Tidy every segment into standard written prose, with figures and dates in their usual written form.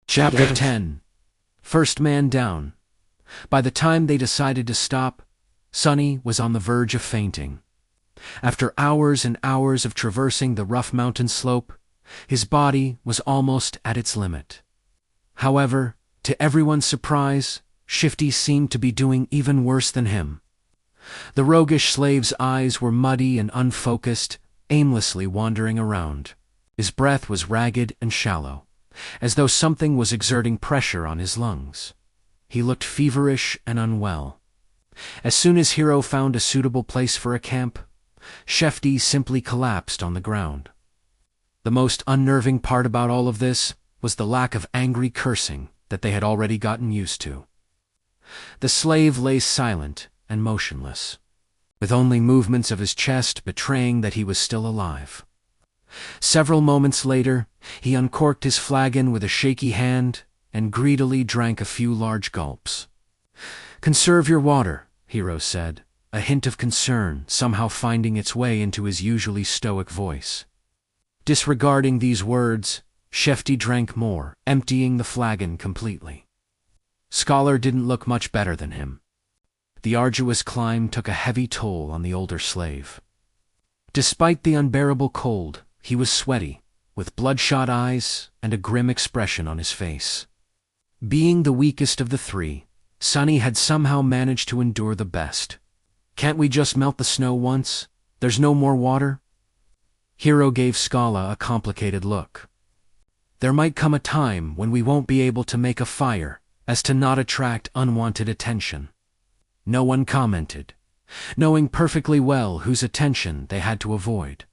Chapter 10. First Man Down. By the time they decided to stop, Sonny was on the verge of fainting. After hours and hours of traversing the rough mountain slope, his body was almost at its limit. However, to everyone's surprise, Shifty seemed to be doing even worse than him. The roguish slave's eyes were muddy and unfocused, aimlessly wandering around. His breath was ragged and shallow, as though something was exerting pressure on his lungs. He looked feverish and unwell. As soon as Hero found a suitable place for a camp, Shifty simply collapsed on the ground. The most unnerving part about all of this was the lack of angry cursing that they had already gotten used to. The slave lay silent and motionless, with only movements of his chest betraying that he was still alive. Several moments later, he uncorked his flagon with a shaky hand and greedily drank a few large gulps. "Conserve your water," Hero said, a hint of concern somehow finding its way into his usually stoic voice. Disregarding these words, Shifty drank more, emptying the flagon completely. Scholar didn't look much better than him. The arduous climb took a heavy toll on the older slave. Despite the unbearable cold, he was sweaty, with bloodshot eyes and a grim expression on his face. Being the weakest of the three, Sonny had somehow managed to endure the best. "Can't we just melt the snow once? There's no more water?" Hero gave Scala a complicated look. "There might come a time when we won't be able to make a fire, as to not attract unwanted attention." No one commented, knowing perfectly well whose attention they had to avoid.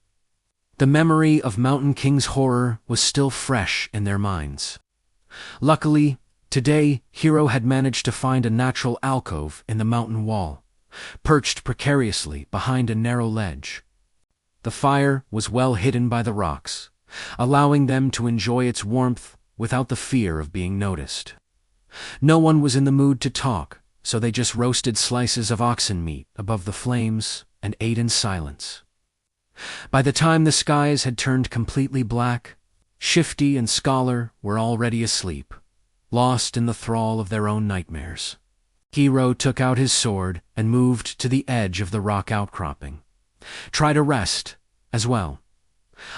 The memory of Mountain King's horror was still fresh in their minds. Luckily, today Hero had managed to find a natural alcove in the mountain wall, perched precariously behind a narrow ledge. The fire was well hidden by the rocks, allowing them to enjoy its warmth without the fear of being noticed. No one was in the mood to talk, so they just roasted slices of oxen meat above the flames and ate in silence. By the time the skies had turned completely black, Shifty and Scholar were already asleep, lost in the thrall of their own nightmares. Hero took out his sword and moved to the edge of the rock outcropping. "Try to rest, as well.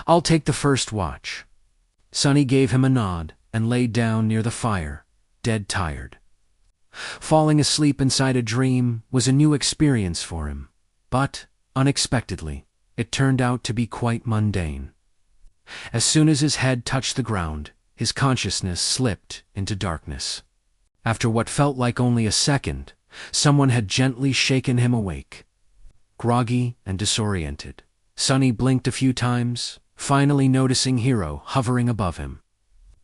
I'll take the first watch." Sonny gave him a nod and laid down near the fire, dead tired. Falling asleep inside a dream was a new experience for him, but, unexpectedly, it turned out to be quite mundane. As soon as his head touched the ground, his consciousness slipped into darkness. After what felt like only a second, someone had gently shaken him awake. Groggy and disoriented, Sonny blinked a few times, finally noticing Hero hovering above him.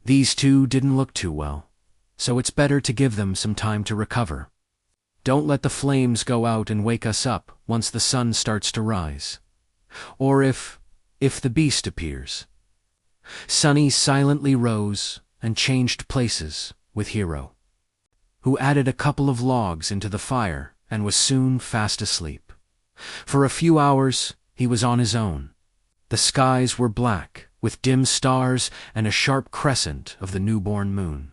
These two didn't look too well, so it's better to give them some time to recover. Don't let the flames go out and wake us up once the sun starts to rise. Or if the beast appears. Sonny silently rose and changed places with Hero, who added a couple of logs into the fire and was soon fast asleep. For a few hours, he was on his own. The skies were black, with dim stars and a sharp crescent of the newborn moon.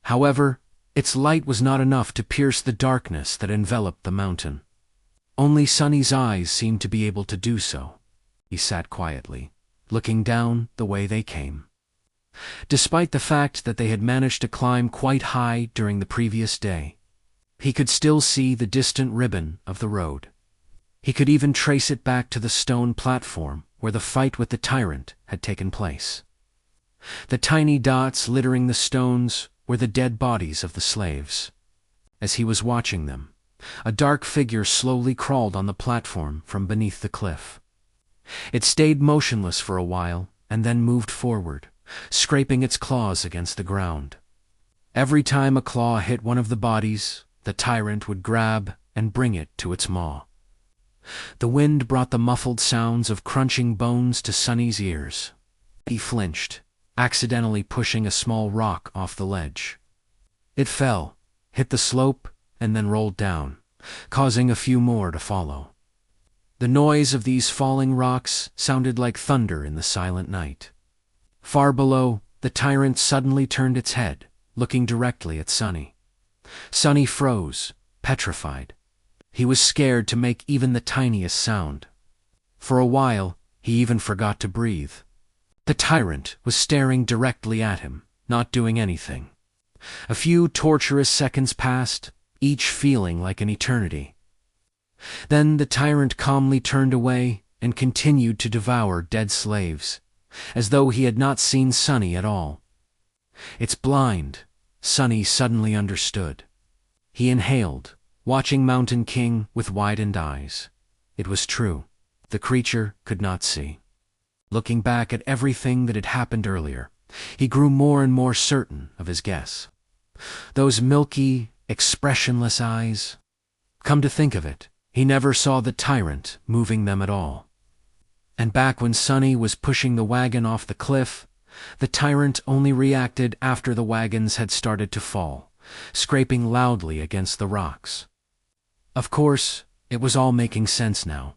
However, its light was not enough to pierce the darkness that enveloped the mountain. Only Sonny's eyes seemed to be able to do so. He sat quietly, looking down the way they came. Despite the fact that they had managed to climb quite high during the previous day, he could still see the distant ribbon of the road. He could even trace it back to the stone platform where the fight with the tyrant had taken place. The tiny dots littering the stones were the dead bodies of the slaves. As he was watching them, a dark figure slowly crawled on the platform from beneath the cliff. It stayed motionless for a while and then moved forward, scraping its claws against the ground. Every time a claw hit one of the bodies, the tyrant would grab and bring it to its maw. The wind brought the muffled sounds of crunching bones to Sonny's ears. He flinched, accidentally pushing a small rock off the ledge. It fell, hit the slope, and then rolled down, causing a few more to follow. The noise of these falling rocks sounded like thunder in the silent night. Far below, the tyrant suddenly turned its head, looking directly at Sonny. Sonny froze, petrified. He was scared to make even the tiniest sound. For a while, he even forgot to breathe. The tyrant was staring directly at him, not doing anything. A few torturous seconds passed, each feeling like an eternity. Then the tyrant calmly turned away and continued to devour dead slaves, as though he had not seen Sonny at all. "It's blind," Sonny suddenly understood. He inhaled, watching Mountain King with widened eyes. It was true. The creature could not see. Looking back at everything that had happened earlier, he grew more and more certain of his guess. Those milky, expressionless eyes. Come to think of it, he never saw the tyrant moving them at all. And back when Sonny was pushing the wagon off the cliff, the tyrant only reacted after the wagons had started to fall, scraping loudly against the rocks. Of course, it was all making sense now.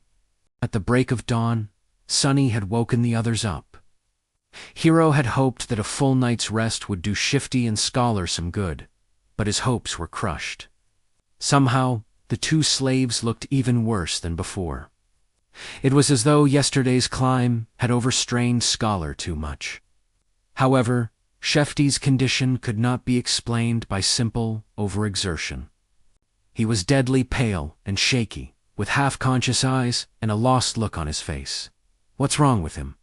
At the break of dawn, Sonny had woken the others up. Hero had hoped that a full night's rest would do Shifty and Scholar some good, but his hopes were crushed. Somehow, the two slaves looked even worse than before. It was as though yesterday's climb had overstrained Scholar too much. However, Shifty's condition could not be explained by simple overexertion. He was deadly pale and shaky, with half-conscious eyes and a lost look on his face. What's wrong with him?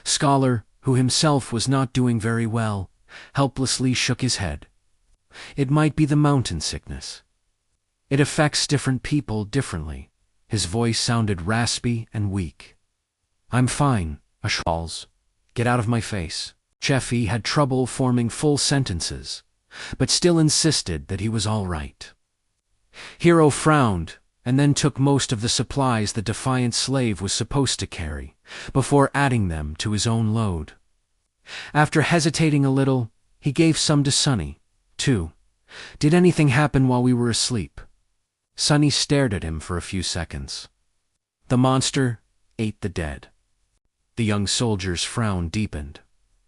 Scholar, who himself was not doing very well, helplessly shook his head. It might be the mountain sickness. It affects different people differently. His voice sounded raspy and weak. "I'm fine, Ashwals. Get out of my face." Sheffy had trouble forming full sentences, but still insisted that he was all right. Hero frowned and then took most of the supplies the defiant slave was supposed to carry, before adding them to his own load. After hesitating a little, he gave some to Sonny, too. "Did anything happen while we were asleep?" Sonny stared at him for a few seconds. "The monster ate the dead." The young soldier's frown deepened.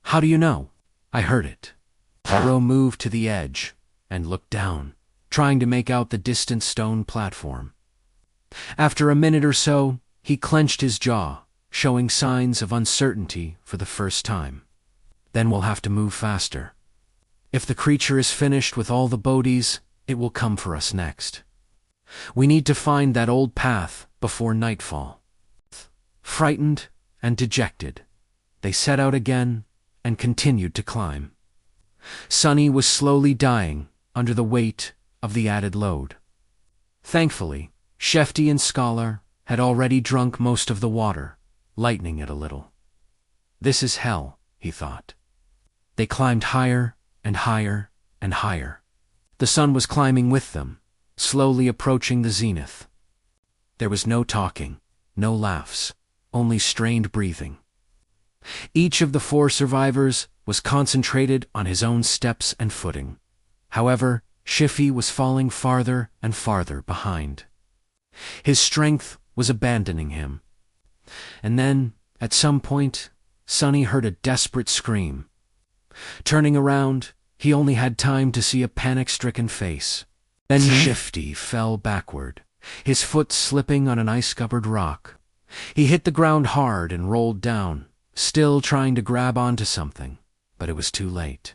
"How do you know?" "I heard it." Hero moved to the edge and looked down, trying to make out the distant stone platform. After a minute or so, he clenched his jaw, showing signs of uncertainty for the first time. "Then we'll have to move faster. If the creature is finished with all the bodies, it will come for us next. We need to find that old path before nightfall." Frightened and dejected, they set out again and continued to climb. Sonny was slowly dying under the weight of the added load. Thankfully, Shefty and Scholar had already drunk most of the water, lightening it a little. "This is hell," he thought. They climbed higher and higher and higher. The sun was climbing with them, slowly approaching the zenith. There was no talking, no laughs, only strained breathing. Each of the four survivors was concentrated on his own steps and footing. However, Shifty was falling farther and farther behind. His strength was abandoning him. And then, at some point, Sonny heard a desperate scream. Turning around, he only had time to see a panic-stricken face. Then Shifty fell backward, his foot slipping on an ice-covered rock. He hit the ground hard and rolled down, still trying to grab onto something, but it was too late.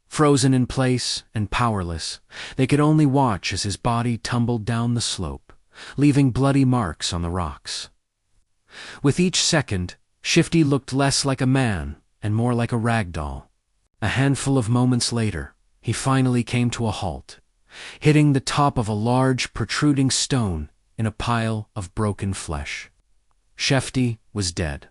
Frozen in place and powerless, they could only watch as his body tumbled down the slope, leaving bloody marks on the rocks. With each second, Shifty looked less like a man and more like a rag doll. A handful of moments later, he finally came to a halt, hitting the top of a large, protruding stone in a pile of broken flesh. Shefty was dead.